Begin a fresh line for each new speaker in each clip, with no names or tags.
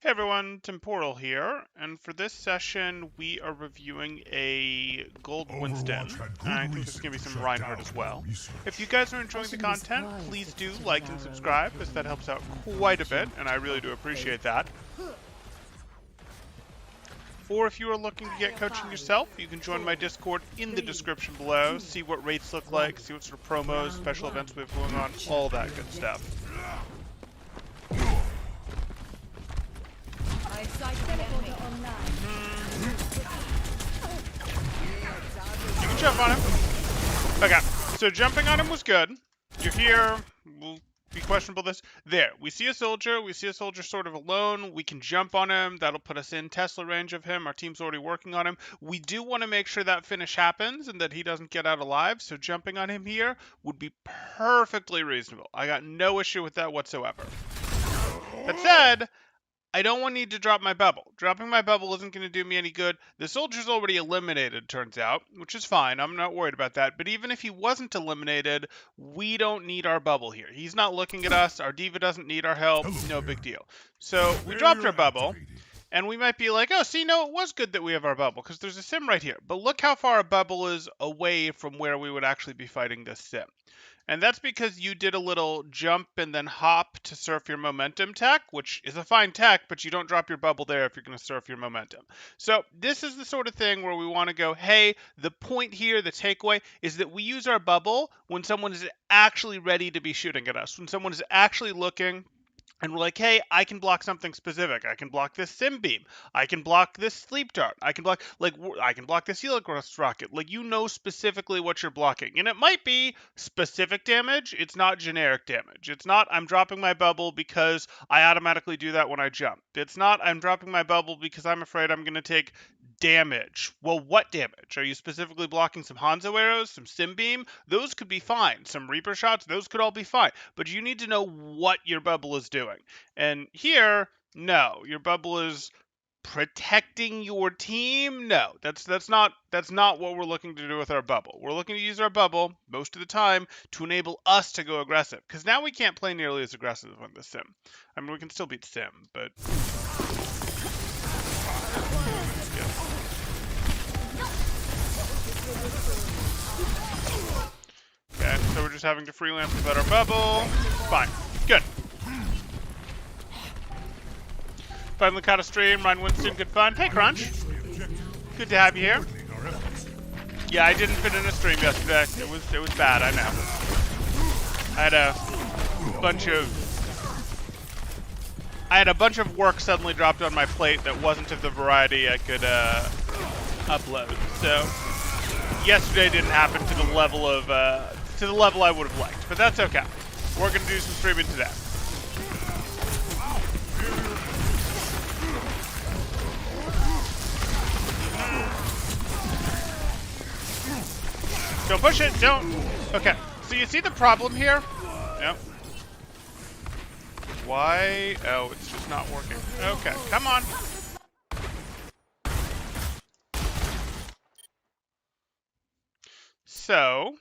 Hey everyone, Temporal here, and for this session we are reviewing a gold Winston, and I think there's going to be some Reinhardt as well. If you guys are enjoying the content, please do like and subscribe, as that helps out quite a bit, and I really do appreciate that. Or if you are looking to get coaching yourself, you can join my Discord in the description below, see what rates look like, see what sort of promos, special events we have going on, all that good stuff. You can jump on him. Okay, so jumping on him was good. You're here. We'll be questionable this. There, we see a soldier. We see a soldier sort of alone. We can jump on him. That'll put us in Tesla range of him. Our team's already working on him. We do want to make sure that finish happens and that he doesn't get out alive. So jumping on him here would be perfectly reasonable. I got no issue with that whatsoever. That said, I don't need to drop my bubble. Dropping my bubble isn't going to do me any good. The soldier's already eliminated, turns out, which is fine. I'm not worried about that. But even if he wasn't eliminated, we don't need our bubble here. He's not looking at us. Our diva doesn't need our help. No big deal. So we dropped our bubble, and we might be like, oh, see, no, it was good that we have our bubble, because there's a sim right here. But look how far a bubble is away from where we would actually be fighting this sim. And that's because you did a little jump and then hop to surf your momentum tech, which is a fine tech, but you don't drop your bubble there if you're going to surf your momentum. So this is the sort of thing where we want to go, hey, the point here, the takeaway, is that we use our bubble when someone is actually ready to be shooting at us, when someone is actually looking. And we're like, hey, I can block something specific. I can block this sim beam. I can block this sleep dart. I can block this helix rocket. Like, you know specifically what you're blocking. And it might be specific damage. It's not generic damage. It's not I'm dropping my bubble because I automatically do that when I jump. It's not I'm dropping my bubble because I'm afraid I'm going to take damage. Well, what damage? Are you specifically blocking some Hanzo arrows, some sim beam? Those could be fine. Some Reaper shots, those could all be fine. But you need to know what your bubble is doing. And here, no, your bubble is protecting your team. No, that's not what we're looking to do with our bubble. We're looking to use our bubble most of the time to enable us to go aggressive, because now we can't play nearly as aggressive on the sim. I mean, we can still beat sim, but okay, so we're just having to freelance without our bubble. Fine. Good. Finally caught a stream. Ryan Winston, good fun. Hey, Crunch. Good to have you here. Yeah, I didn't fit in a stream yesterday. It was bad, I know. I had a bunch of work suddenly dropped on my plate that wasn't of the variety I could upload. So yesterday didn't happen to the level I would have liked, but that's okay. We're gonna do some streaming today. Don't push it, don't. Okay, so you see the problem here? Yep. Why? Oh, it's just not working. Okay, come on. So,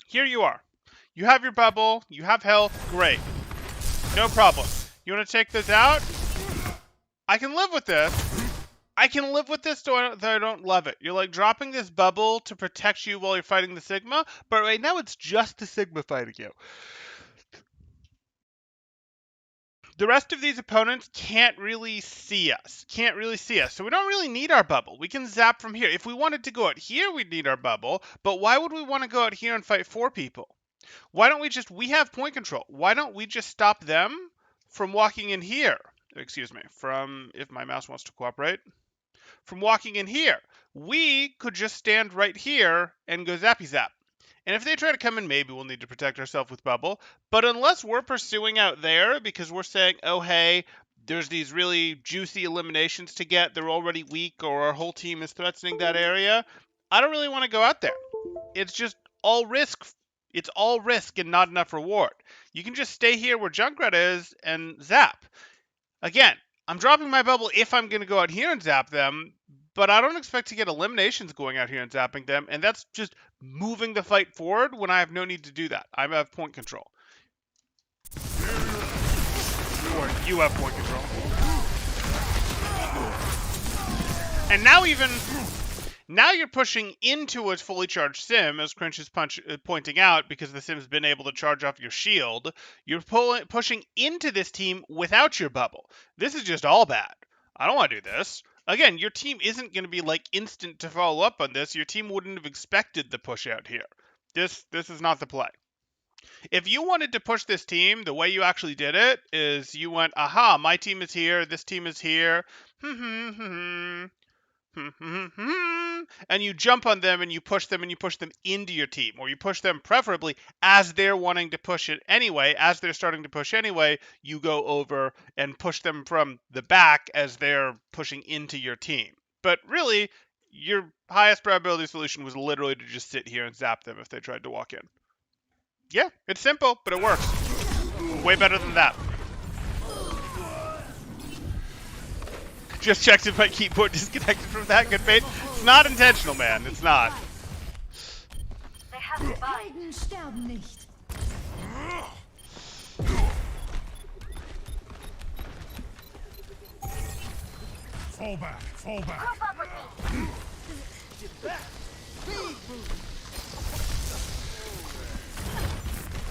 here you are. You have your bubble, you have health, great. No problem. You want to take this out? I can live with this. I can live with this, though I don't love it. You're like dropping this bubble to protect you while you're fighting the Sigma, but right now it's just the Sigma fighting you. The rest of these opponents can't really see us. So we don't really need our bubble. We can zap from here. If we wanted to go out here, we'd need our bubble, but why would we want to go out here and fight 4 people? Why don't we have point control. Why don't we just stop them from walking in here? Excuse me, if my mouse wants to cooperate. From walking in here. We could just stand right here and go zappy zap. And if they try to come in, maybe we'll need to protect ourselves with bubble. But unless we're pursuing out there because we're saying, oh, hey, there's these really juicy eliminations to get, they're already weak, or our whole team is threatening that area, I don't really want to go out there. It's just all risk. It's all risk and not enough reward. You can just stay here where Junkrat is and zap. Again, I'm dropping my bubble if I'm going to go out here and zap them, but I don't expect to get eliminations going out here and zapping them, and that's just moving the fight forward when I have no need to do that. I have point control. You are You have point control. And now you're pushing into a fully charged sim, as Cringe is pointing out, because the sim's been able to charge off your shield. You're pushing into this team without your bubble. This is just all bad. I don't want to do this. Again, your team isn't going to be like instant to follow up on this. Your team wouldn't have expected the push out here. This is not the play. If you wanted to push this team, the way you actually did it is you went, aha, my team is here, this team is here, and you jump on them and you push them into your team, or you push them preferably as they're wanting to push it anyway. As they're starting to push anyway, you go over and push them from the back as they're pushing into your team. But really, your highest probability solution was literally to just sit here and zap them if they tried to walk in. Yeah, it's simple, but it works. Way better than that. Just checked if my keyboard disconnected from that. Good faith. It's not intentional, man. It's not.
Fall back. Fall back.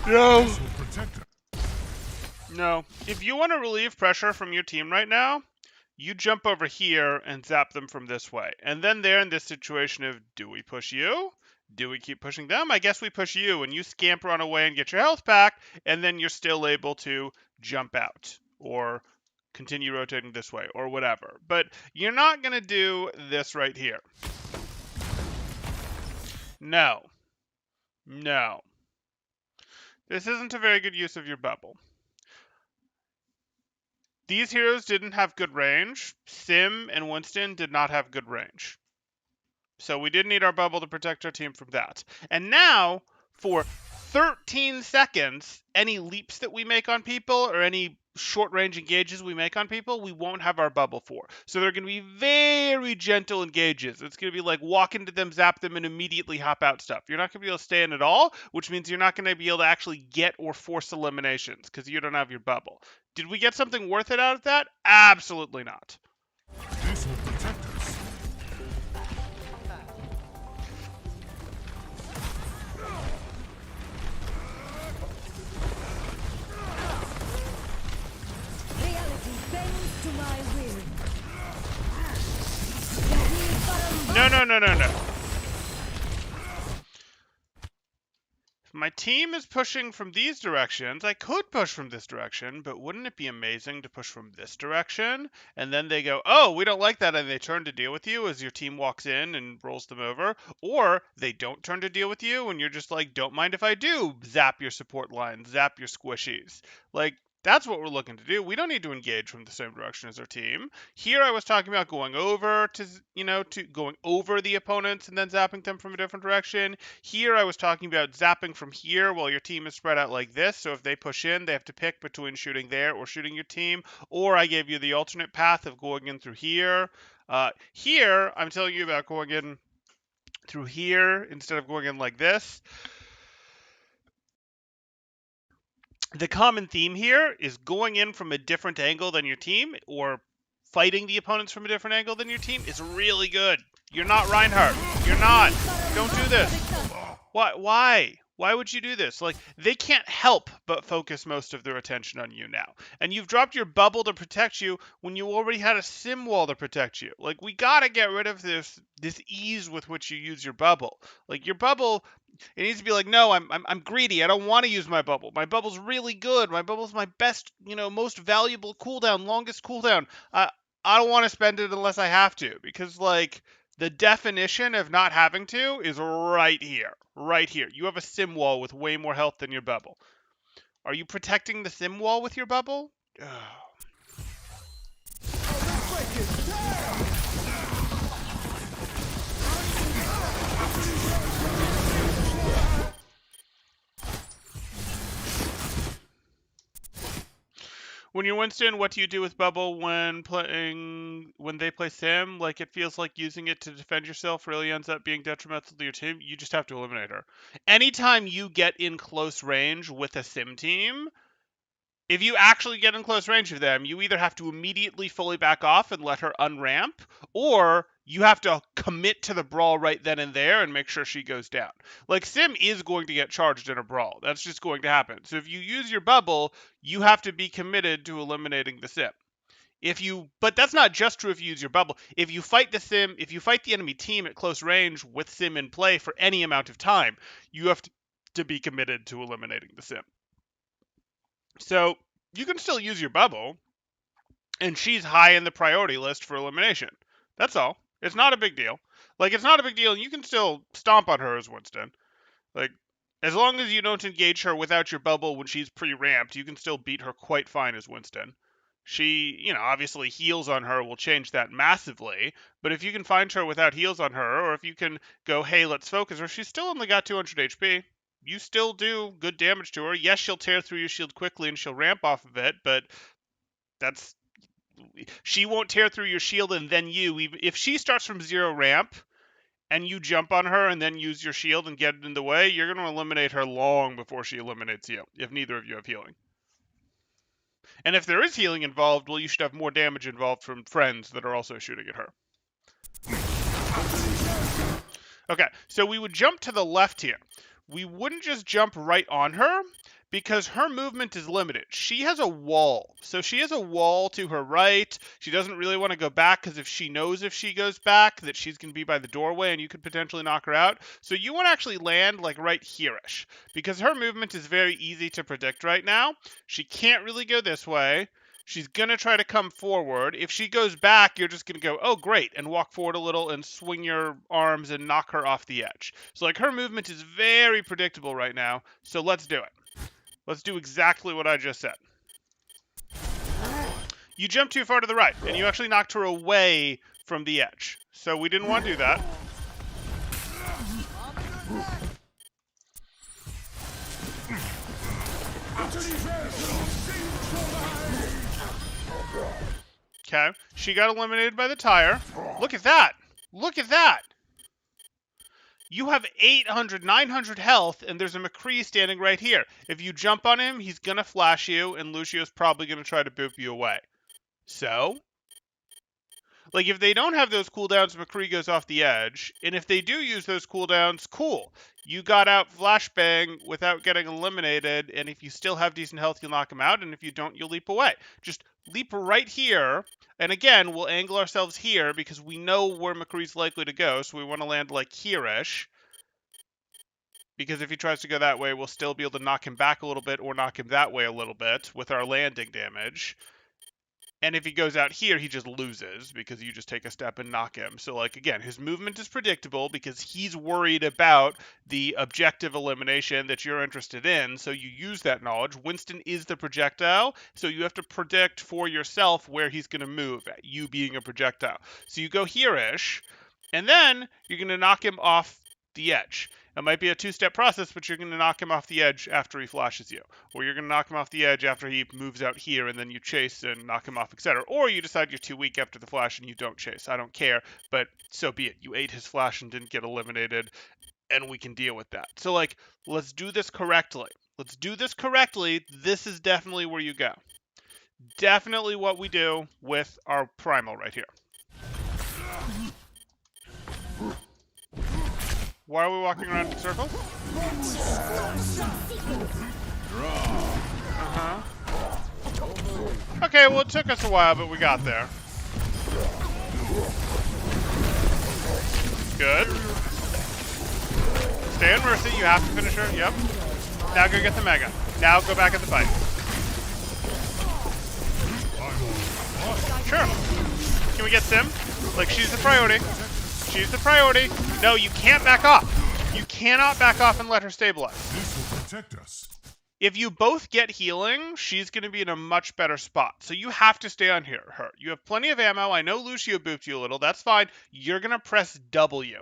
No. No. If you want to relieve pressure from your team right now, you jump over here and zap them from this way. And then they're in this situation of, do we push you? Do we keep pushing them? I guess we push you, and you scamper on away and get your health back, and then you're still able to jump out or continue rotating this way or whatever. But you're not going to do this right here. No. No. This isn't a very good use of your bubble. These heroes didn't have good range. Sim and Winston did not have good range. So we did need our bubble to protect our team from that. And now, for 13 seconds, any leaps that we make on people or any short-range engages we make on people, we won't have our bubble for. So they're going to be very gentle engages. It's going to be like walk into them, zap them, and immediately hop out stuff. You're not going to be able to stay in at all, which means you're not going to be able to actually get or force eliminations because you don't have your bubble. Did we get something worth it out of that? Absolutely not.
This will protect us.
Reality bends to my will.
No. If my team is pushing from these directions, I could push from this direction, but wouldn't it be amazing to push from this direction? And then they go, oh, we don't like that, and they turn to deal with you as your team walks in and rolls them over. Or they don't turn to deal with you, and you're just like, don't mind if I do zap your support lines, zap your squishies. Like, that's what we're looking to do. We don't need to engage from the same direction as our team. Here I was talking about going over to going over the opponents and then zapping them from a different direction. Here I was talking about zapping from here while your team is spread out like this. So if they push in, they have to pick between shooting there or shooting your team. Or I gave you the alternate path of going in through here. Here I'm telling you about going in through here instead of going in like this. The common theme here is going in from a different angle than your team or fighting the opponents from a different angle than your team is really good. You're not Reinhardt. You're not. Don't do this. Why? Why would you do this? Like, they can't help but focus most of their attention on you now. And you've dropped your bubble to protect you when you already had a sim wall to protect you. Like, we gotta get rid of this ease with which you use your bubble. Like, your bubble, it needs to be like, no, I'm greedy. I don't want to use my bubble. My bubble's really good. My bubble's my best, most valuable cooldown, longest cooldown. I don't want to spend it unless I have to, because like the definition of not having to is right here. Right here. You have a sim wall with way more health than your bubble. Are you protecting the sim wall with your bubble? Ugh. When you're Winston, what do you do with bubble when they play sim? Like, it feels like using it to defend yourself really ends up being detrimental to your team. You just have to eliminate her. Anytime you get in close range with a sim team, If you actually get in close range of them, you either have to immediately fully back off and let her unramp, or you have to commit to the brawl right then and there and make sure she goes down. Like, Sim is going to get charged in a brawl. That's just going to happen. So if you use your bubble, you have to be committed to eliminating the Sim. But that's not just true if you use your bubble. If you fight the enemy team at close range with Sim in play for any amount of time, you have to be committed to eliminating the Sim. So you can still use your bubble, and she's high in the priority list for elimination. That's all. It's not a big deal. Like, it's not a big deal, and you can still stomp on her as Winston. Like, as long as you don't engage her without your bubble when she's pre-ramped, you can still beat her quite fine as Winston. She, obviously heals on her will change that massively, but if you can find her without heals on her, or if you can go, hey, let's focus her, she's still only got 200 HP. You still do good damage to her. Yes, she'll tear through your shield quickly and she'll ramp off of it, but she won't tear through your shield and then if she starts from 0 ramp and you jump on her and then use your shield and get it in the way, you're going to eliminate her long before she eliminates you, if neither of you have healing. And if there is healing involved, well, you should have more damage involved from friends that are also shooting at her. Okay, so we would jump to the left here. We wouldn't just jump right on her, because her movement is limited. She has a wall. So she has a wall to her right. She doesn't really want to go back, because if she goes back that she's going to be by the doorway and you could potentially knock her out. So you want to actually land like right here-ish, because her movement is very easy to predict right now. She can't really go this way. She's going to try to come forward. If she goes back, you're just going to go, oh, great, and walk forward a little and swing your arms and knock her off the edge. So, like, her movement is very predictable right now, so let's do it. Let's do exactly what I just said. You jumped too far to the right, and you actually knocked her away from the edge. So we didn't want to do that. Okay, she got eliminated by the tire. Look at that! Look at that! You have 800, 900 health, and there's a McCree standing right here. If you jump on him, he's going to flash you, and Lucio's probably going to try to boop you away. So, like, if they don't have those cooldowns, McCree goes off the edge, and if they do use those cooldowns, cool. You got out flashbang without getting eliminated, and if you still have decent health, you'll knock him out, and if you don't, you'll leap away. Just leap right here, and again, we'll angle ourselves here, because we know where McCree's likely to go, so we want to land, like, here-ish. Because if he tries to go that way, we'll still be able to knock him back a little bit, or knock him that way a little bit, with our landing damage. And if he goes out here, he just loses, because you just take a step and knock him. So, like, again, his movement is predictable, because he's worried about the objective elimination that you're interested in, so you use that knowledge. Winston is the projectile, so you have to predict for yourself where he's going to move, you being a projectile. So you go here-ish, and then you're going to knock him off the edge. It might be a two-step process, but you're going to knock him off the edge after he flashes you. Or you're going to knock him off the edge after he moves out here, and then you chase and knock him off, etc. Or you decide you're too weak after the flash and you don't chase. I don't care, but so be it. You ate his flash and didn't get eliminated, and we can deal with that. So, like, let's do this correctly. Let's do this correctly. This is definitely where you go. Definitely what we do with our primal right here. Why are we walking around in circles? Okay, well, it took us a while, but we got there. Good. Stay in Mercy. You have to finish her. Yep. Now go get the Mega. Now go back at the fight. Sure. Can we get Sim? Like, she's the priority. She's the priority. No, you can't back off. You cannot back off and let her stabilize.
This will protect us.
If you both get healing, she's going to be in a much better spot. So you have to stay on her. You have plenty of ammo. I know Lucio booped you a little. That's fine. You're going to press W.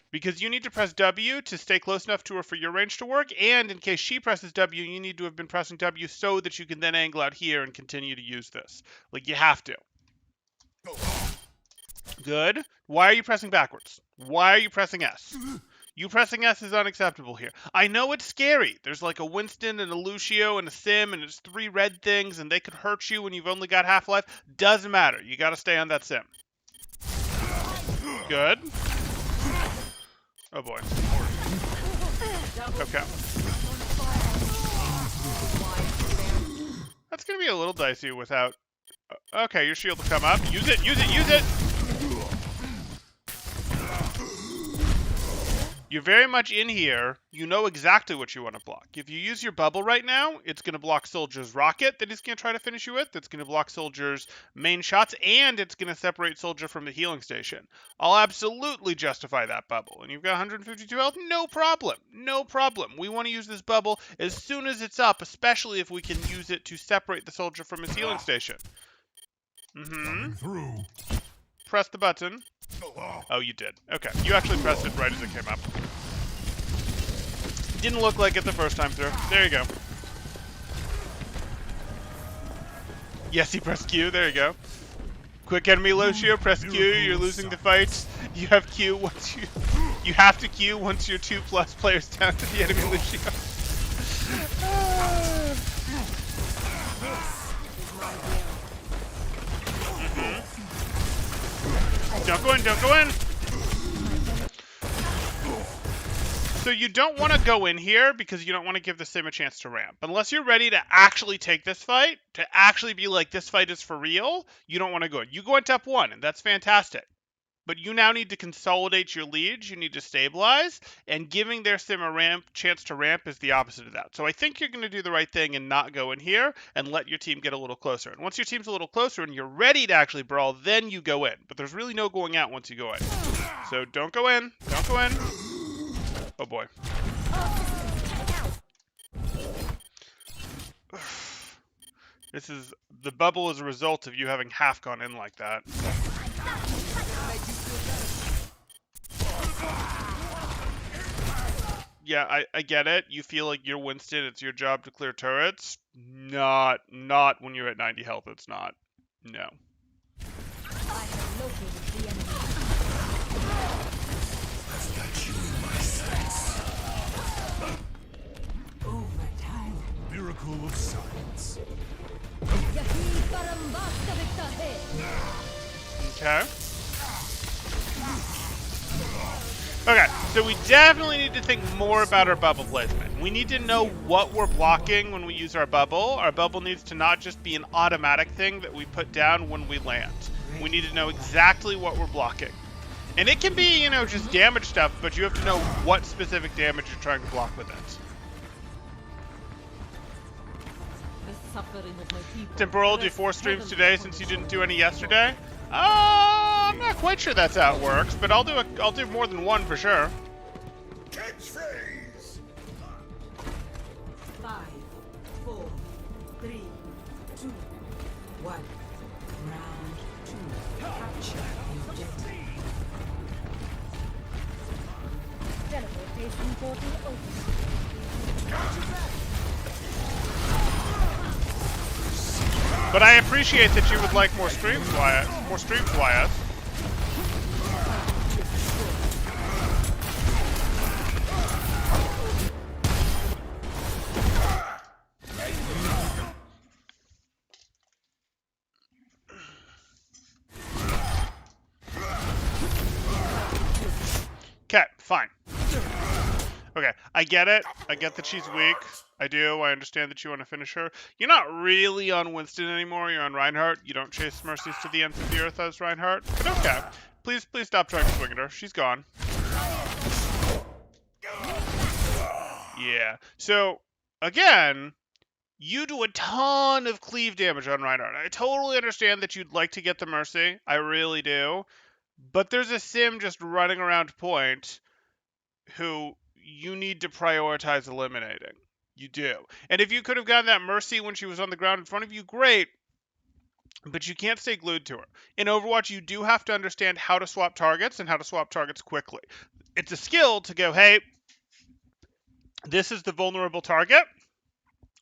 Because you need to press W to stay close enough to her for your range to work. And in case she presses W, you need to have been pressing W so that you can then angle out here and continue to use this. Like, you have to. Good. Why are you pressing backwards? Why are you pressing S? You pressing S is unacceptable here. I know it's scary. There's like a Winston and a Lucio and a Sim, and it's 3 red things, and they could hurt you when you've only got half life. Doesn't matter. You got to stay on that Sim. Good. Oh boy. Okay. That's going to be a little dicey without... Okay, your shield will come up. Use it, use it, use it! You're very much in here. You know exactly what you want to block. If you use your bubble right now, it's going to block Soldier's rocket that he's going to try to finish you with. It's going to block Soldier's main shots, and it's going to separate Soldier from the healing station. I'll absolutely justify that bubble. And you've got 152 health? No problem. No problem. We want to use this bubble as soon as it's up, especially if we can use it to separate the Soldier from his healing station.
Coming through.
Press the button. Oh, you did. Okay. You actually pressed it right as it came up. Didn't look like it the first time through. There you go. Yes, he pressed Q. There you go. Quick enemy Lucio. Press Q. You're losing the fight. You have Q once you... You have to Q once you're 2+ players down to the enemy Lucio. Don't go in, don't go in! So you don't want to go in here because you don't want to give the Sim a chance to ramp. Unless you're ready to actually take this fight, to actually be like, this fight is for real, you don't want to go in. You go into up 1, and that's fantastic. But you now need to consolidate your leads, you need to stabilize, and giving their Sim a chance to ramp is the opposite of that. So I think you're going to do the right thing and not go in here and let your team get a little closer. And once your team's a little closer and you're ready to actually brawl, then you go in. But there's really no going out once you go in. So don't go in. Don't go in. Oh boy. The bubble is a result of you having half gone in like that. Yeah, I get it. You feel like you're Winston, it's your job to clear turrets. Not when you're at 90 health, it's not. No.
I've got you in my sights. Miracle of science.
Okay. Okay, so we definitely need to think more about our bubble placement. We need to know what we're blocking when we use our bubble. Our bubble needs to not just be an automatic thing that we put down when we land. We need to know exactly what we're blocking. And it can be, you know, just damage stuff, but you have to know what specific damage you're trying to block with it. Temporal, do 4 streams today since you didn't do any yesterday? I'm not quite sure that's how it works, but I'll do more than 1 for sure.
Catchphrase.
5, 4, 3, 2, 1. Round 2. Capture the objective.
Teleportation portal open.
But I appreciate that you would like more streams, Wyatt. More streams, Wyatt. Okay, fine. Okay, I get it. I get that she's weak. I do. I understand that you want to finish her. You're not really on Winston anymore. You're on Reinhardt. You don't chase Mercies to the ends of the earth as Reinhardt. But okay. Please stop trying to swing at her. She's gone. Yeah. So, again, you do a ton of cleave damage on Reinhardt. I totally understand that you'd like to get the Mercy. I really do. But there's a Sim just running around point who you need to prioritize eliminating. You do. And if you could have gotten that Mercy when she was on the ground in front of you, great. But you can't stay glued to her. In Overwatch, you do have to understand how to swap targets and how to swap targets quickly. It's a skill to go, hey, this is the vulnerable target.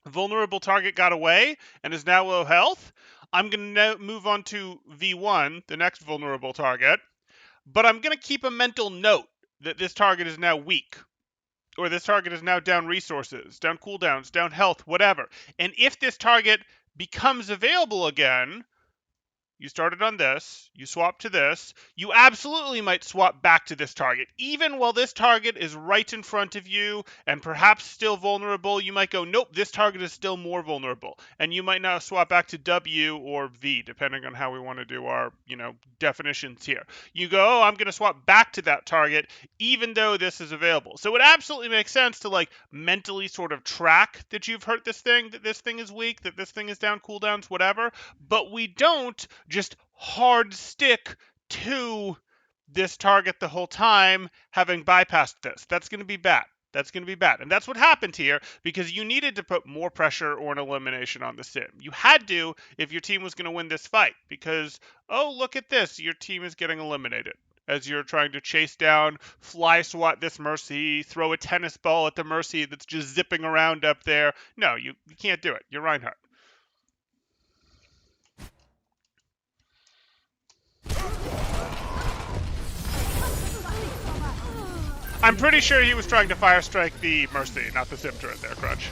Vulnerable target got away and is now low health. I'm going to move on to V1, the next vulnerable target. But I'm going to keep a mental note that this target is now weak, or this target is now down resources, down cooldowns, down health, whatever. And if this target becomes available again, you started on this, you swap to this, you absolutely might swap back to this target. Even while this target is right in front of you and perhaps still vulnerable, you might go, nope, this target is still more vulnerable. And you might now swap back to W or V, depending on how we want to do our, definitions here. You go, oh, I'm going to swap back to that target, even though this is available. So it absolutely makes sense to mentally sort of track that you've hurt this thing, that this thing is weak, that this thing is down cooldowns, whatever. But we don't just hard stick to this target the whole time, having bypassed this. That's going to be bad. That's going to be bad. And that's what happened here, because you needed to put more pressure or an elimination on the sim. You had to if your team was going to win this fight, because, oh, look at this, your team is getting eliminated as you're trying to chase down, fly swat this Mercy, throw a tennis ball at the Mercy that's just zipping around up there. No, you can't do it. You're Reinhardt. I'm pretty sure he was trying to fire strike the Mercy, not the Sim turret there, Crutch.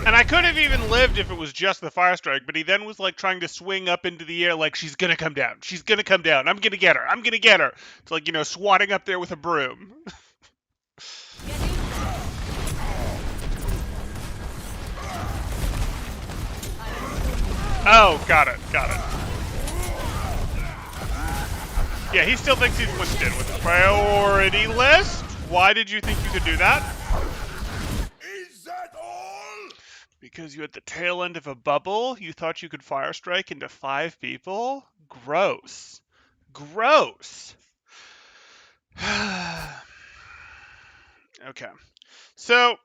And I could have even lived if it was just the fire strike, but he then was trying to swing up into the air like, she's gonna come down. She's gonna come down. I'm gonna get her. I'm gonna get her. It's swatting up there with a broom. Oh, got it. Yeah, he still thinks he's Winston with the priority list. Why did you think you could do that?
Is that all?
Because you had the tail end of a bubble? You thought you could fire strike into 5 people? Gross. Okay. So,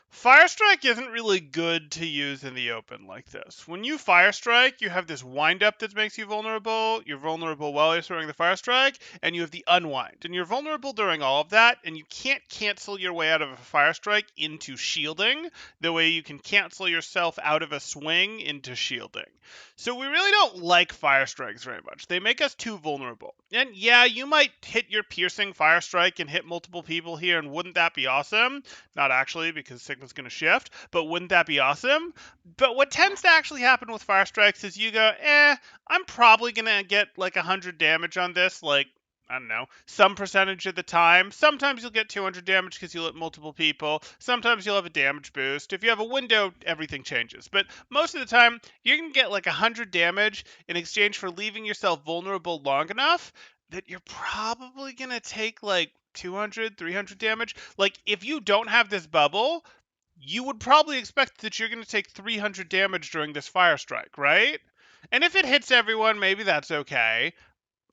Fire Strike isn't really good to use in the open like this. When you Fire Strike, you have this wind up that makes you vulnerable. You're vulnerable while you're throwing the Fire Strike, and you have the unwind. And you're vulnerable during all of that, and you can't cancel your way out of a Fire Strike into shielding the way you can cancel yourself out of a swing into shielding. So we really don't like Fire Strikes very much. They make us too vulnerable. And yeah, you might hit your piercing Fire Strike and hit multiple people here, and wouldn't that be awesome? Not actually, because Sigma's going to shift, but wouldn't that be awesome? But what tends to actually happen with Fire Strikes is you go, I'm probably going to get 100 damage on this, I don't know, some percentage of the time. Sometimes you'll get 200 damage because you'll hit multiple people. Sometimes you'll have a damage boost. If you have a window, everything changes. But most of the time, you're going to get 100 damage in exchange for leaving yourself vulnerable long enough that you're probably going to take 200, 300 damage. If you don't have this bubble, you would probably expect that you're going to take 300 damage during this Fire Strike, right? And if it hits everyone, maybe that's okay.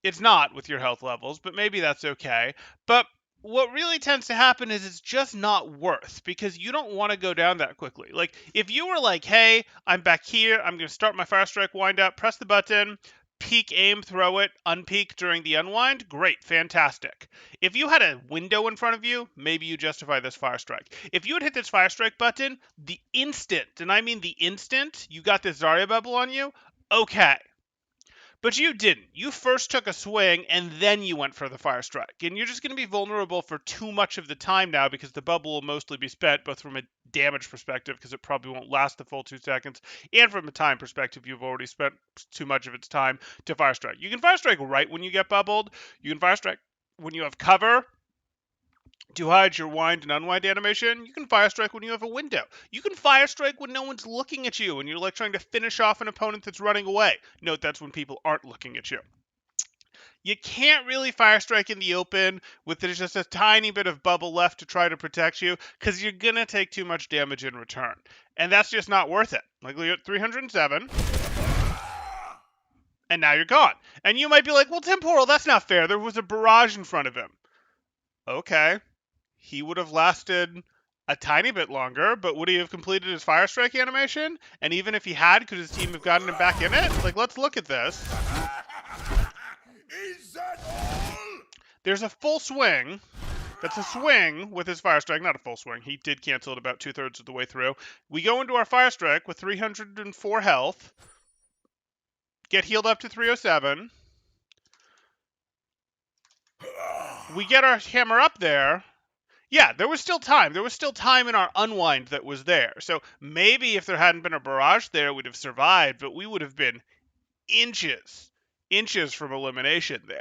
It's not with your health levels, but maybe that's okay. But what really tends to happen is it's just not worth, because you don't want to go down that quickly. If you were hey, I'm back here, I'm going to start my Fire Strike wind up, press the button, peek, aim, throw it, unpeek during the unwind, great, fantastic. If you had a window in front of you, maybe you justify this Fire Strike. If you had hit this Fire Strike button, the instant, and I mean the instant, you got this Zarya bubble on you, okay. But you didn't. You first took a swing, and then you went for the Fire Strike. And you're just going to be vulnerable for too much of the time now, because the bubble will mostly be spent, both from a damage perspective, because it probably won't last the full 2 seconds, and from a time perspective, you've already spent too much of its time to Fire Strike. You can Fire Strike right when you get bubbled. You can Fire Strike when you have cover to hide your wind and unwind animation. You can Fire Strike when you have a window. You can Fire Strike when no one's looking at you and you're trying to finish off an opponent that's running away. Note that's when people aren't looking at you. You can't really Fire Strike in the open with there's just a tiny bit of bubble left to try to protect you, because you're going to take too much damage in return. And that's just not worth it. You're at 307. And now you're gone. And you might be like, well, Temporal, that's not fair. There was a barrage in front of him. Okay. He would have lasted a tiny bit longer, but would he have completed his Fire Strike animation? And even if he had, could his team have gotten him back in it? Let's look at this.
Is that all?
There's a full swing. That's a swing with his Fire Strike. Not a full swing. He did cancel it about 2/3 of the way through. We go into our Fire Strike with 304 health. Get healed up to 307. We get our hammer up there. Yeah, there was still time. There was still time in our unwind that was there. So maybe if there hadn't been a barrage there, we'd have survived, but we would have been inches from elimination there.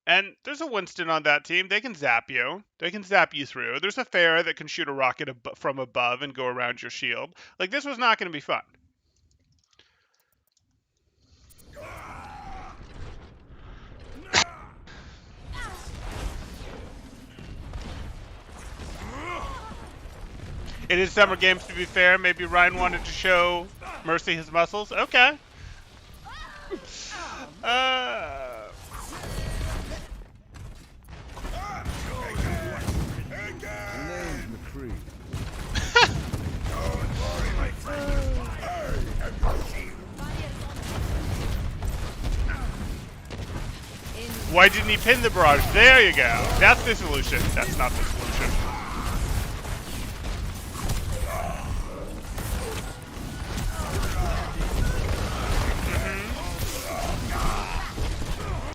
And there's a Winston on that team. They can zap you. They can zap you through. There's a Pharah that can shoot a rocket from above and go around your shield. Like, this was not going to be fun. It is Summer Games, to be fair. Maybe Ryan wanted to show Mercy his muscles. Okay. Why didn't he pin the barrage? There you go. That's the solution. That's not the solution.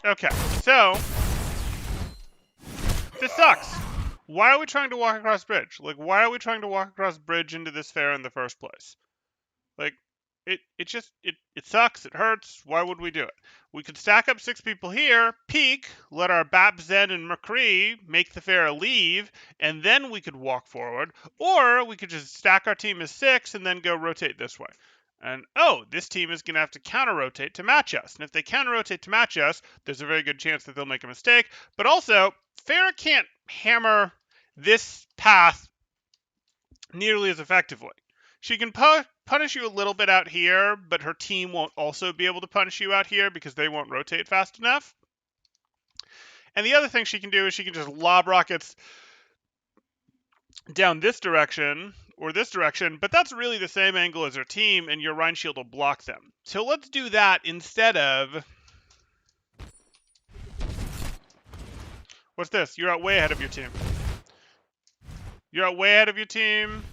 Okay, so this sucks. Why are we trying to walk across bridge? Like, why are we trying to walk across bridge into this fair in the first place? Like, it sucks. It hurts. Why would we do it? We could stack up 6 people here, peek, let our Bap, Zen, and McCree make the fair leave, and then we could walk forward. Or we could just stack our team as 6 and then go rotate this way. And, oh, this team is going to have to counter-rotate to match us. And if they counter-rotate to match us, there's a very good chance that they'll make a mistake. But also, Pharah can't hammer this path nearly as effectively. She can punish you a little bit out here, but her team won't also be able to punish you out here because they won't rotate fast enough. And the other thing she can do is she can just lob rockets down this direction or this direction, but that's really the same angle as her team, and your Rhine Shield will block them. So let's do that instead of... What's this? You're out way ahead of your team. You're out way ahead of your team.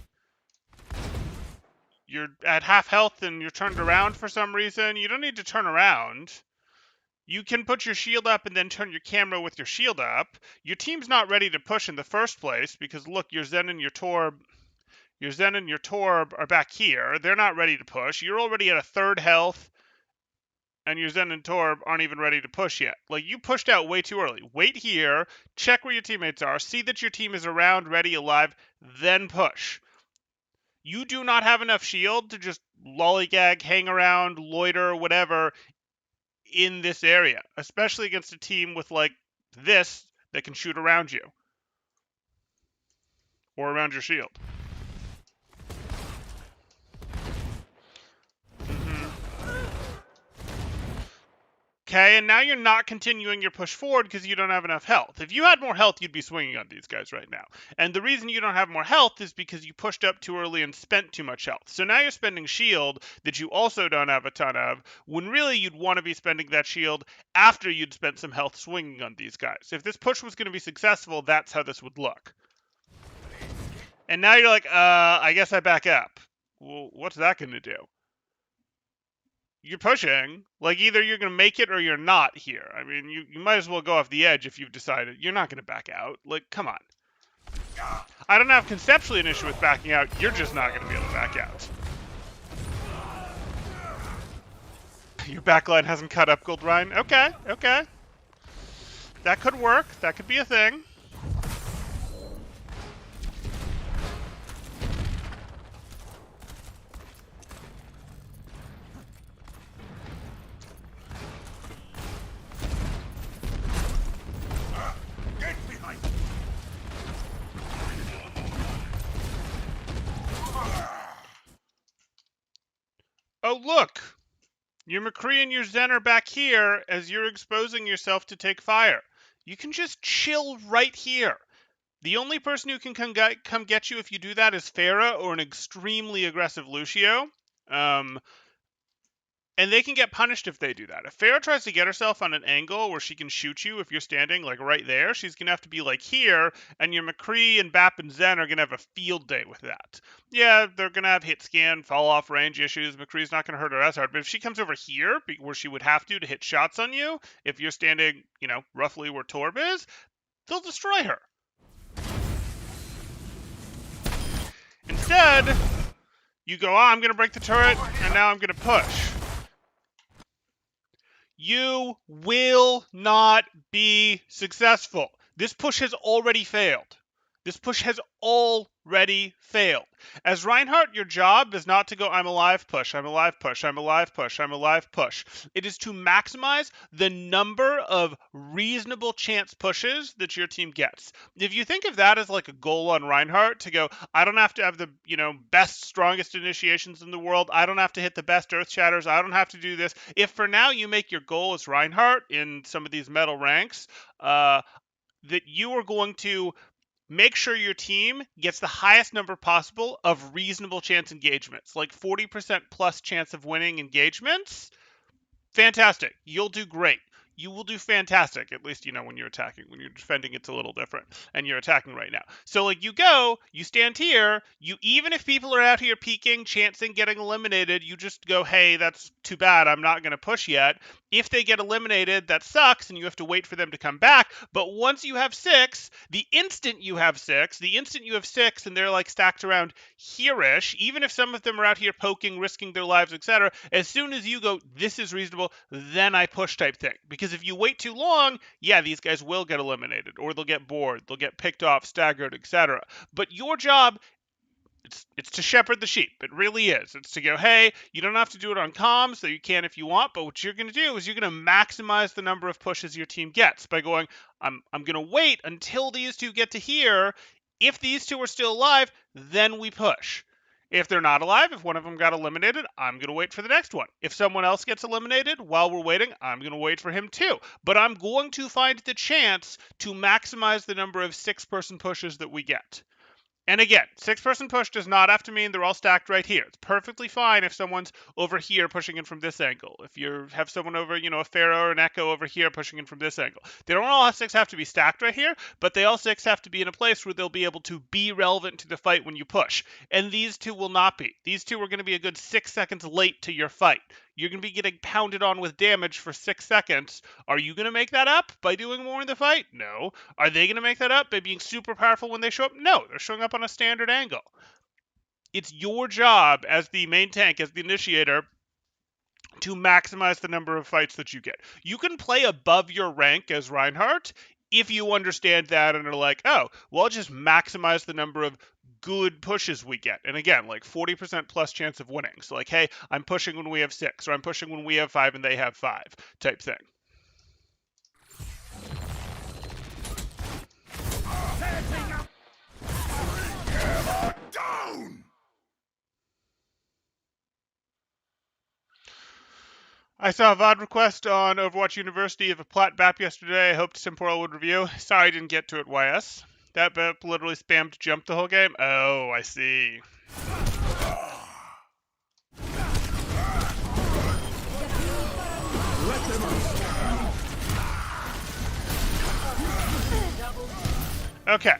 You're at half health and you're turned around for some reason. You don't need to turn around. You can put your shield up and then turn your camera with your shield up. Your team's not ready to push in the first place because, look, your Zen and your Torb are back here. They're not ready to push. You're already at a 3rd health, and your Zen and Torb aren't even ready to push yet. Like, you pushed out way too early. Wait here, check where your teammates are, see that your team is around, ready, alive, then push. You do not have enough shield to just lollygag, hang around, loiter, whatever, in this area, especially against a team with, like, this that can shoot around you or around your shield. Okay, and now you're not continuing your push forward because you don't have enough health. If you had more health, you'd be swinging on these guys right now. And the reason you don't have more health is because you pushed up too early and spent too much health. So now you're spending shield that you also don't have a ton of, when really you'd want to be spending that shield after you'd spent some health swinging on these guys. If this push was going to be successful, that's how this would look. And now you're like, I guess I back up. Well, what's that going to do? You're pushing. Like, either you're going to make it or you're not here. I mean, you might as well go off the edge if you've decided. You're not going to back out. Like, come on. I don't have conceptually an issue with backing out. You're just not going to be able to back out. Your backline hasn't caught up, Gold Rhine. Okay, okay. That could work. That could be a thing. Oh, look! Your McCree and your Zen are back here as you're exposing yourself to take fire. You can just chill right here. The only person who can come get you if you do that is Pharah or an extremely aggressive Lucio. And they can get punished if they do that. If Farah tries to get herself on an angle where she can shoot you if you're standing like right there, she's going to have to be like here, and your McCree and Bap and Zen are going to have a field day with that. Yeah, they're going to have hit scan, fall off range issues. McCree's not going to hurt her as hard. But if she comes over here, where she would have to hit shots on you, if you're standing, roughly where Torb is, they'll destroy her. Instead, you go, I'm going to break the turret, and now I'm going to push. You will not be successful. This push has already failed. This push has already failed. As Reinhardt, your job is not to go, I'm alive, push, I'm alive, push, I'm alive, push, I'm alive, push. It is to maximize the number of reasonable chance pushes that your team gets. If you think of that as like a goal on Reinhardt, to go, I don't have to have the, best, strongest initiations in the world. I don't have to hit the best earth shatters. I don't have to do this. If for now you make your goal as Reinhardt in some of these metal ranks, that you are going to make sure your team gets the highest number possible of reasonable chance engagements, like 40% plus chance of winning engagements. Fantastic. You'll do great. You will do fantastic, at least, when you're attacking. When you're defending, it's a little different, and you're attacking right now. So, you go, you stand here, even if people are out here peeking, chancing, getting eliminated, you just go, hey, that's too bad, I'm not going to push yet. If they get eliminated, that sucks, and you have to wait for them to come back. But once you have 6, the instant you have 6, and they're, stacked around here-ish, even if some of them are out here poking, risking their lives, etc., as soon as you go, this is reasonable, then I push type thing. Because if you wait too long, yeah, these guys will get eliminated, or they'll get bored, they'll get picked off, staggered, etc. But your job, it's to shepherd the sheep. It really is. It's to go, hey, you don't have to do it on comms, so you can if you want, but what you're going to do is you're going to maximize the number of pushes your team gets by going, I'm going to wait until these two get to here. If these two are still alive, then we push. If they're not alive, if one of them got eliminated, I'm going to wait for the next one. If someone else gets eliminated while we're waiting, I'm going to wait for him too. But I'm going to find the chance to maximize the number of 6-person pushes that we get. And again, 6-person push does not have to mean they're all stacked right here. It's perfectly fine if someone's over here pushing in from this angle. If you have someone over, a Pharaoh or an Echo over here pushing in from this angle. They don't all 6 have to be stacked right here, but they all 6 have to be in a place where they'll be able to be relevant to the fight when you push. And these two will not be. These two are going to be a good 6 seconds late to your fight. You're going to be getting pounded on with damage for 6 seconds. Are you going to make that up by doing more in the fight? No. Are they going to make that up by being super powerful when they show up? No. They're showing up on a standard angle. It's your job as the main tank, as the initiator, to maximize the number of fights that you get. You can play above your rank as Reinhardt if you understand that and are like, oh, well, I'll just maximize the number of good pushes we get. And again, 40% plus chance of winning. So hey, I'm pushing when we have 6, or I'm pushing when we have 5 and they have 5 type thing.
Down!
I saw a VOD request on Overwatch University of a Plat BAP yesterday. I hoped Temporal would review. Sorry I didn't get to it, YS. That BAP literally spammed jump the whole game? Oh, I see. Okay.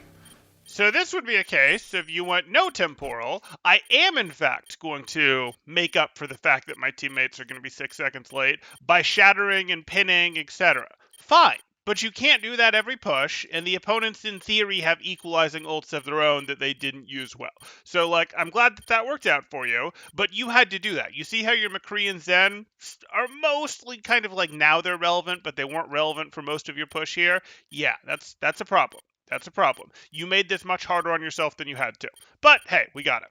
So this would be a case if you went no temporal. I am, in fact, going to make up for the fact that my teammates are going to be 6 seconds late by shattering and pinning, etc. Fine. But you can't do that every push, and the opponents, in theory, have equalizing ults of their own that they didn't use well. So, I'm glad that worked out for you, but you had to do that. You see how your McCree and Zen are mostly kind of now they're relevant, but they weren't relevant for most of your push here? Yeah, that's a problem. That's a problem. You made this much harder on yourself than you had to. But, hey, we got it.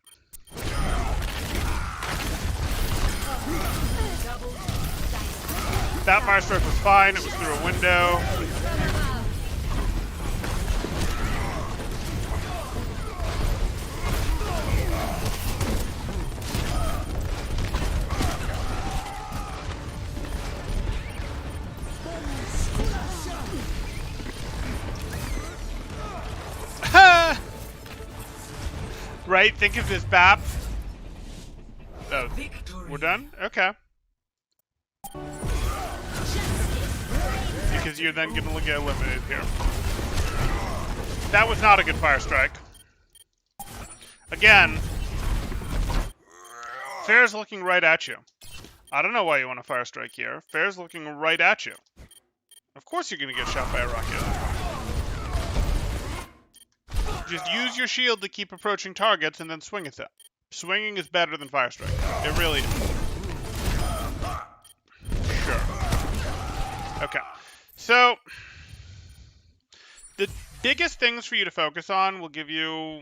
That Firestroke was fine. It was through a window. Right? Think of this BAP. Oh, we're done? Okay. because you're then going to get eliminated here. That was not a good fire strike. Again, Fair's looking right at you. I don't know why you want a fire strike here. Fair's looking right at you. Of course you're going to get shot by a rocket. Just use your shield to keep approaching targets and then swing at them. Swinging is better than fire strike. It really is. Sure. Okay. So, the biggest things for you to focus on will give you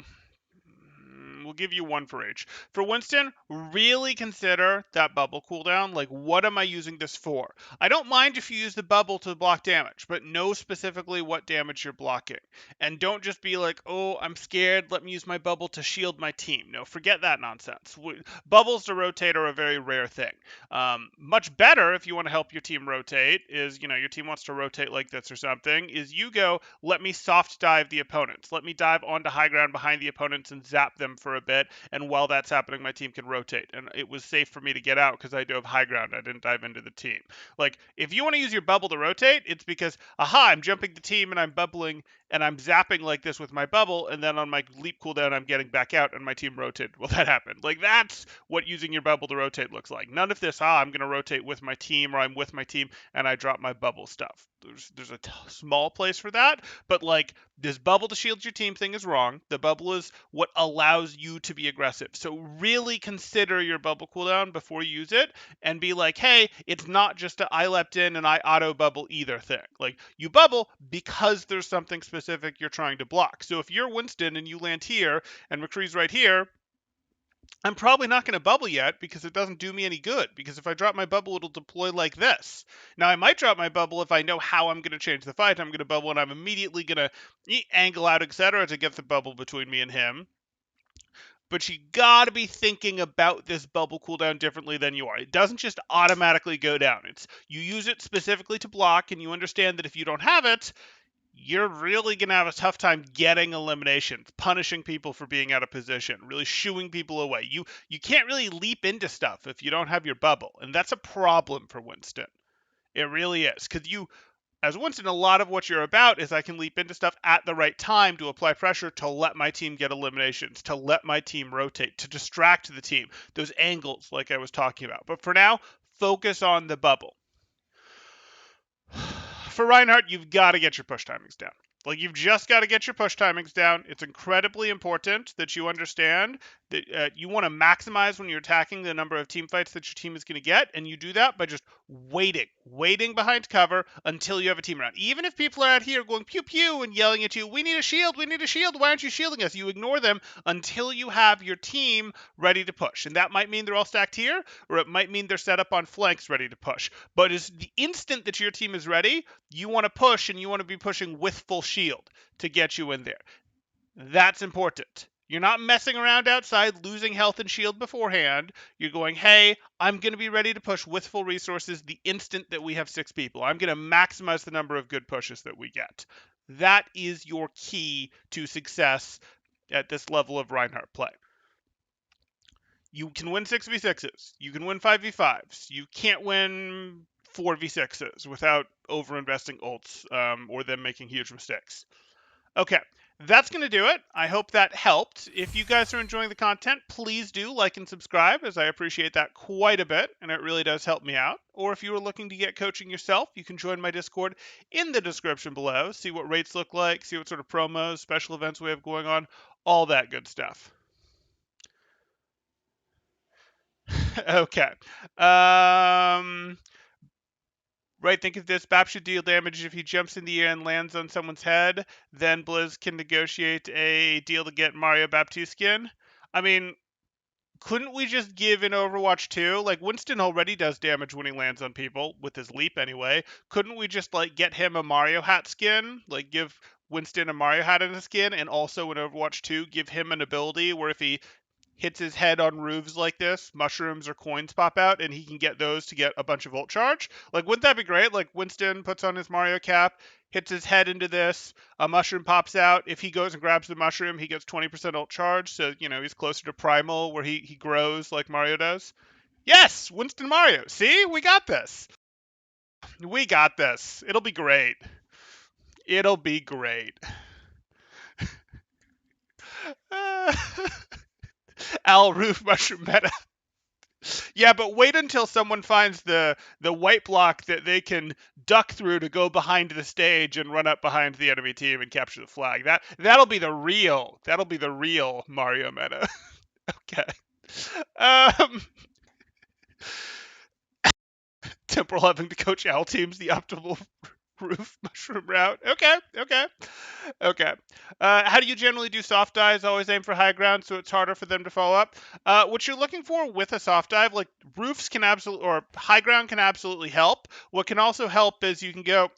one for each. For Winston, really consider that bubble cooldown. Like, what am I using this for? I don't mind if you use the bubble to block damage, but know specifically what damage you're blocking. And don't just be like, oh, I'm scared, let me use my bubble to shield my team. No, forget that nonsense. Bubbles to rotate are a very rare thing. Much better if you want to help your team rotate is, your team wants to rotate like this or something, is you go, let me soft dive the opponents. Let me dive onto high ground behind the opponents and zap them for a bit, and while that's happening, my team can rotate. And it was safe for me to get out because I dove high ground. I didn't dive into the team. Like, if you want to use your bubble to rotate, it's because, aha, I'm jumping the team and I'm bubbling and I'm zapping like this with my bubble, and then on my leap cooldown, I'm getting back out and my team rotated. Well, that happened. Like, that's what using your bubble to rotate looks like. None of this, I'm going to rotate with my team, or I'm with my team and I drop my bubble stuff. There's a small place for that, but like, this bubble to shield your team thing is wrong. The bubble is what allows you to be aggressive. So really consider your bubble cooldown before you use it and be like, hey, it's not just a I leapt in and I auto bubble either thing. Like, you bubble because there's something specific you're trying to block. So if you're Winston and you land here and McCree's right here, I'm probably not going to bubble yet because it doesn't do me any good. Because if I drop my bubble, it'll deploy like this. Now, I might drop my bubble if I know how I'm going to change the fight. I'm going to bubble and I'm immediately going to angle out, etc. to get the bubble between me and him. But you got to be thinking about this bubble cooldown differently than you are. It doesn't just automatically go down. You use it specifically to block, and you understand that if you don't have it, you're really going to have a tough time getting eliminations, punishing people for being out of position, really shooing people away. You can't really leap into stuff if you don't have your bubble, and that's a problem for Winston. It really is, because as Winston, a lot of what you're about is I can leap into stuff at the right time to apply pressure to let my team get eliminations, to let my team rotate, to distract the team, those angles like I was talking about. But for now, focus on the bubble. For Reinhardt, you've got to get your push timings down. Like, you've just got to get your push timings down. It's incredibly important that you understand that you want to maximize when you're attacking the number of team fights that your team is going to get, and you do that by just waiting behind cover until you have a team around. Even if people are out here going pew pew and yelling at you, we need a shield, why aren't you shielding us? You ignore them until you have your team ready to push. And that might mean they're all stacked here, or it might mean they're set up on flanks ready to push. But it's the instant that your team is ready, you want to push, and you want to be pushing with full shield to get you in there. That's important. You're not messing around outside, losing health and shield beforehand. You're going, hey, I'm going to be ready to push with full resources the instant that we have 6 people. I'm going to maximize the number of good pushes that we get. That is your key to success at this level of Reinhardt play. You can win 6v6s. You can win 5v5s. You can't win 4v6s without over-investing ults or them making huge mistakes. Okay, that's going to do it. I hope that helped. If you guys are enjoying the content, please do like and subscribe, as I appreciate that quite a bit, and it really does help me out. Or if you are looking to get coaching yourself, you can join my Discord in the description below, see what rates look like, see what sort of promos, special events we have going on, all that good stuff. Okay. Right, think of this. Bap should deal damage if he jumps in the air and lands on someone's head. Then Blizz can negotiate a deal to get Mario Bap 2 skin. I mean, couldn't we just give in Overwatch 2? Like, Winston already does damage when he lands on people, with his leap anyway. Couldn't we just, like, get him a Mario hat skin? Like, give Winston a Mario hat in a skin, and also in Overwatch 2, give him an ability where if he hits his head on roofs like this, mushrooms or coins pop out, and he can get those to get a bunch of ult charge. Like, wouldn't that be great? Like, Winston puts on his Mario cap, hits his head into this, a mushroom pops out. If he goes and grabs the mushroom, he gets 20% ult charge, so, he's closer to Primal, where he grows like Mario does. Yes! Winston Mario! See? We got this! We got this. It'll be great. It'll be great. Owl roof mushroom meta. Yeah, but wait until someone finds the white block that they can duck through to go behind the stage and run up behind the enemy team and capture the flag. That'll be the real Mario meta. Okay. Um, Temporal having to coach owl teams the optimal roof mushroom route. Okay, okay, okay. How do you generally do soft dives? Always aim for high ground, so it's harder for them to follow up. What you're looking for with a soft dive, like roofs can absolutely, or high ground can absolutely help. What can also help is you can go.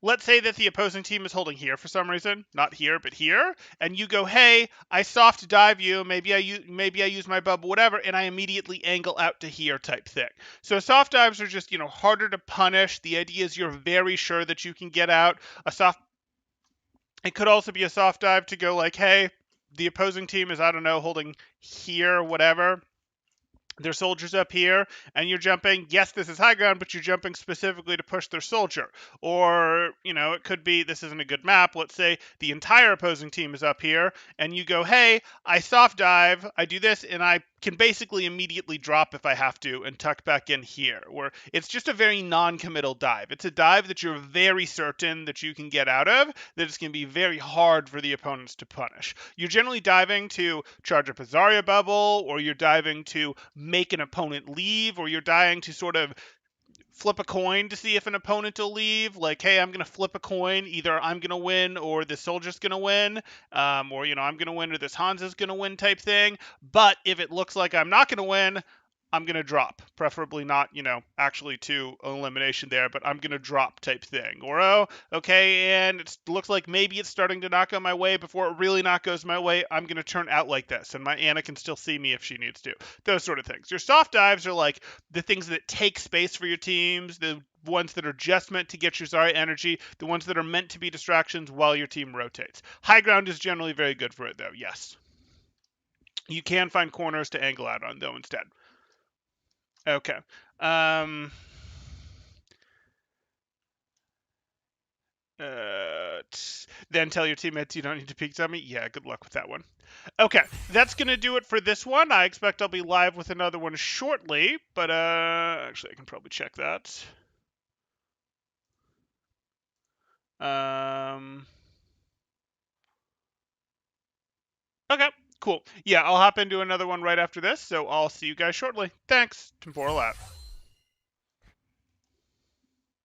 Let's say that the opposing team is holding here for some reason, not here, but here, and you go, "Hey, I soft dive you. Maybe I use my bubble, whatever," and I immediately angle out to here, type thing. So soft dives are just harder to punish. The idea is you're very sure that you can get out. It could also be a soft dive to go like, "Hey, the opposing team is, I don't know, holding here, whatever." Their soldiers up here, and you're jumping. Yes, this is high ground, but you're jumping specifically to push their soldier. Or, it could be, this isn't a good map. Let's say the entire opposing team is up here, and you go, "Hey, I soft dive, I do this, and I can basically immediately drop if I have to and tuck back in here." Where it's just a very non-committal dive. It's a dive that you're very certain that you can get out of, that it's going to be very hard for the opponents to punish. You're generally diving to charge up a Zarya bubble, or you're diving to make an opponent leave, or you're dying to sort of flip a coin to see if an opponent will leave. Like, "Hey, I'm going to flip a coin. Either I'm going to win or this soldier's going to win. Or, I'm going to win or this Hansa's going to win," type thing. But if it looks like I'm not going to win, I'm going to drop. Preferably not, actually to elimination there, but I'm going to drop, type thing. Or, "Oh, okay, and it looks like maybe it's starting to not go my way. Before it really not goes my way, I'm going to turn out like this, and my Anna can still see me if she needs to." Those sort of things. Your soft dives are like the things that take space for your teams, the ones that are just meant to get your Zarya energy, the ones that are meant to be distractions while your team rotates. High ground is generally very good for it, though, yes. You can find corners to angle out on, though, instead. Okay. Then tell your teammates you don't need to peek on me. Yeah, good luck with that one. Okay, that's going to do it for this one. I expect I'll be live with another one shortly, but actually I can probably check that. Okay, cool. Yeah, I'll hop into another one right after this, so I'll see you guys shortly. Thanks. Temporal out.